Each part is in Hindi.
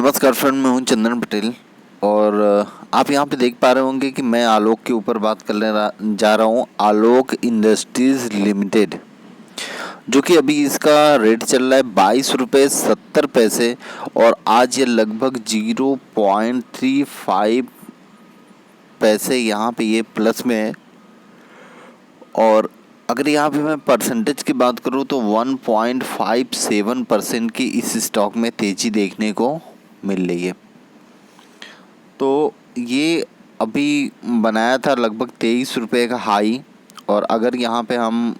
नमस्कार फ्रेंड, मैं हूं चंदन पटेल और आप यहां पे देख पा रहे होंगे कि मैं आलोक के ऊपर बात करने जा रहा हूं। आलोक इंडस्ट्रीज लिमिटेड, जो कि अभी इसका रेट चल रहा है 22 रुपये 70 पैसे और आज ये लगभग 0.35 पैसे यहाँ पे ये प्लस में है। और अगर यहाँ पे मैं परसेंटेज की बात करूँ तो 1.57% की इस स्टॉक में तेज़ी देखने को मिल रही है। तो ये अभी बनाया था लगभग 23 रुपये का हाई, और अगर यहाँ पे हम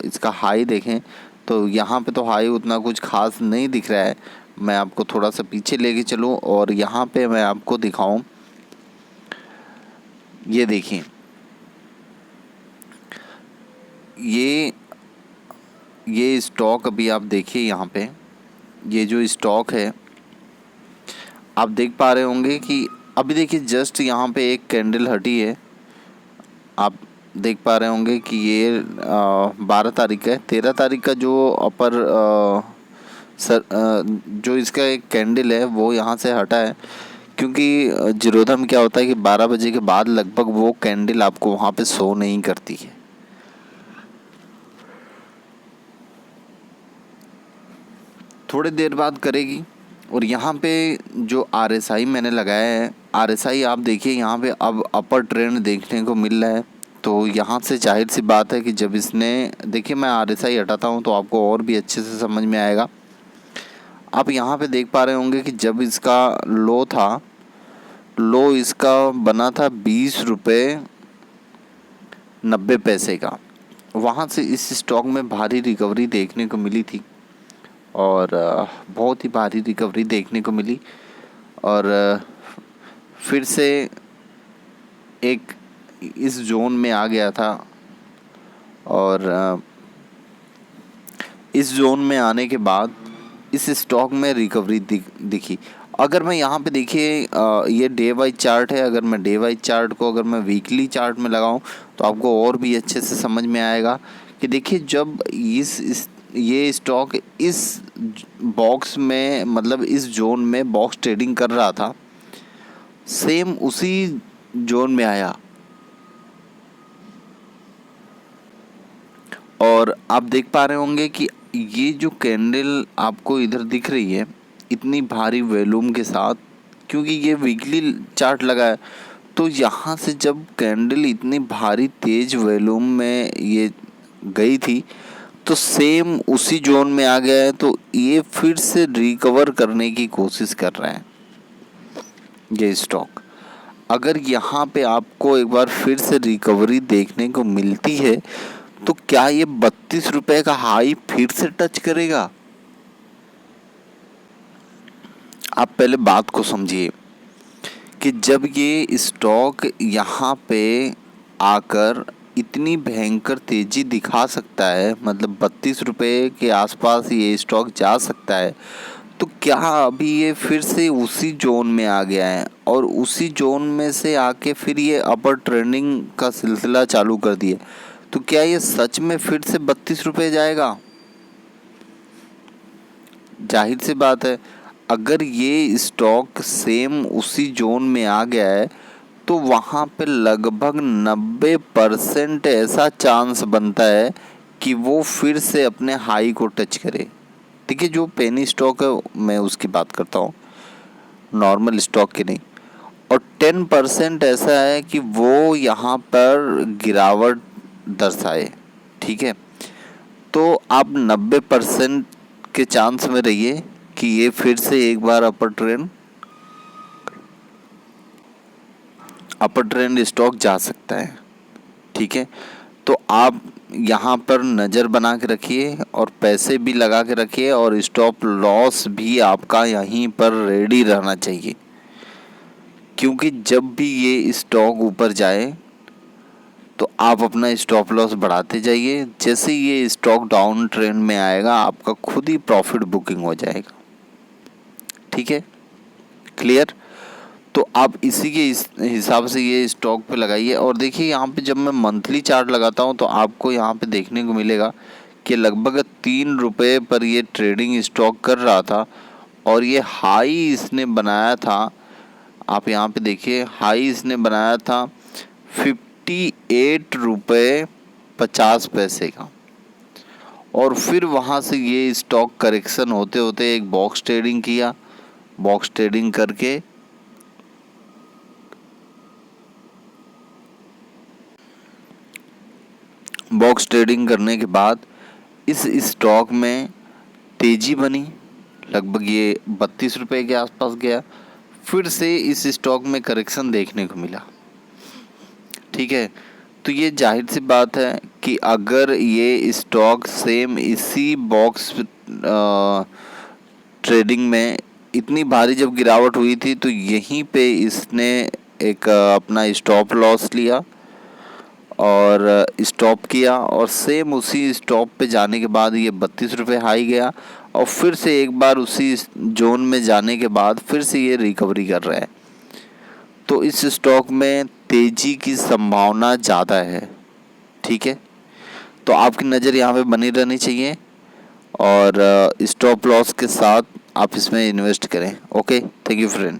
इसका हाई देखें तो यहाँ पे तो हाई उतना कुछ खास नहीं दिख रहा है। मैं आपको थोड़ा सा पीछे लेके चलूँ और यहाँ पे मैं आपको दिखाऊं। ये देखिए, ये स्टॉक अभी आप देखिए, यहाँ पे ये जो स्टॉक है आप देख पा रहे होंगे कि अभी देखिए जस्ट यहाँ पे एक कैंडल हटी है। आप देख पा रहे होंगे कि ये 12 तारीख है। 13 तारीख का जो अपर जो इसका एक कैंडल है वो यहाँ से हटा है, क्योंकि जीरोधा में क्या होता है कि 12 बजे के बाद लगभग वो कैंडल आपको वहाँ पे शो नहीं करती है। थोड़ी देर बाद करेगी। और यहाँ पे जो RSI मैंने लगाया है, RSI आप देखिए यहाँ पे अब अपर ट्रेंड देखने को मिल रहा है। तो यहाँ से जाहिर सी बात है कि जब इसने, देखिए मैं RSI हटाता हूँ तो आपको और भी अच्छे से समझ में आएगा। आप यहाँ पे देख पा रहे होंगे कि जब इसका लो था, लो इसका बना था 20 रुपये 90 पैसे का। वहाँ से इस स्टॉक में भारी रिकवरी देखने को मिली थी और बहुत ही भारी रिकवरी देखने को मिली और फिर से एक इस जोन में आ गया था। और इस जोन में आने के बाद इस स्टॉक में रिकवरी दिखी। अगर मैं यहाँ पे देखिए, ये डे वाइज चार्ट है। अगर मैं डे वाइज चार्ट को अगर मैं वीकली चार्ट में लगाऊं तो आपको और भी अच्छे से समझ में आएगा कि देखिए जब ये स्टॉक इस बॉक्स में, मतलब इस जोन में बॉक्स ट्रेडिंग कर रहा था, सेम उसी जोन में आया और आप देख पा रहे होंगे कि ये जो कैंडल आपको इधर दिख रही है इतनी भारी वॉल्यूम के साथ, क्योंकि ये वीकली चार्ट लगा है, तो यहाँ से जब कैंडल इतनी भारी तेज वॉल्यूम में ये गई थी तो सेम उसी जोन में आ गया है। तो ये फिर से रिकवर करने की कोशिश कर रहा है ये स्टॉक। अगर यहाँ पे आपको एक बार फिर से रिकवरी देखने को मिलती है तो क्या ये 32 रुपये का हाई फिर से टच करेगा? आप पहले बात को समझिए कि जब ये स्टॉक यहाँ पे आकर इतनी भयंकर तेजी दिखा सकता है, मतलब 32 रुपये के आसपास ये स्टॉक जा सकता है, तो क्या अभी ये फिर से उसी जोन में आ गया है और उसी जोन में से आके फिर ये अपर ट्रेंडिंग का सिलसिला चालू कर दिया, तो क्या ये सच में फिर से 32 रुपये जाएगा? जाहिर सी बात है, अगर ये स्टॉक सेम उसी जोन में आ गया है तो वहाँ पे लगभग 90% ऐसा चांस बनता है कि वो फिर से अपने हाई को टच करे। ठीक है, जो पेनी स्टॉक है मैं उसकी बात करता हूँ, नॉर्मल स्टॉक की नहीं। और 10% ऐसा है कि वो यहाँ पर गिरावट दर्शाए। ठीक है, तो आप 90% के चांस में रहिए कि ये फिर से एक बार अपर ट्रेंड स्टॉक जा सकता है। ठीक है, तो आप यहाँ पर नज़र बना के रखिए और पैसे भी लगा के रखिए और स्टॉप लॉस भी आपका यहीं पर रेडी रहना चाहिए, क्योंकि जब भी ये स्टॉक ऊपर जाए तो आप अपना स्टॉप लॉस बढ़ाते जाइए। जैसे ये स्टॉक डाउन ट्रेंड में आएगा आपका खुद ही प्रॉफिट बुकिंग हो जाएगा। ठीक है, क्लियर? तो आप इसी के हिसाब से ये स्टॉक पे लगाइए। और देखिए यहाँ पे जब मैं मंथली चार्ट लगाता हूँ तो आपको यहाँ पे देखने को मिलेगा कि लगभग 3 रुपये पर ये ट्रेडिंग स्टॉक कर रहा था और ये हाई इसने बनाया था, आप यहाँ पे देखिए, हाई इसने बनाया था 58 रुपये 50 पैसे का। और फिर वहाँ से ये स्टॉक करेक्शन होते होते एक बॉक्स ट्रेडिंग किया, बॉक्स ट्रेडिंग करके बॉक्स ट्रेडिंग करने के बाद इस स्टॉक में तेजी बनी, लगभग ये 32 रुपये के आसपास गया। फिर से इस स्टॉक में करेक्शन देखने को मिला। ठीक है, तो ये जाहिर सी बात है कि अगर ये स्टॉक सेम इसी बॉक्स ट्रेडिंग में इतनी भारी जब गिरावट हुई थी, तो यहीं पे इसने एक अपना स्टॉप लॉस लिया और स्टॉप किया, और सेम उसी स्टॉप पे जाने के बाद ये 32 रुपये हाई गया, और फिर से एक बार उसी जोन में जाने के बाद फिर से ये रिकवरी कर रहा है। तो इस स्टॉक में तेजी की संभावना ज़्यादा है। ठीक है, तो आपकी नज़र यहाँ पे बनी रहनी चाहिए और स्टॉप लॉस के साथ आप इसमें इन्वेस्ट करें। Okay, thank you friend.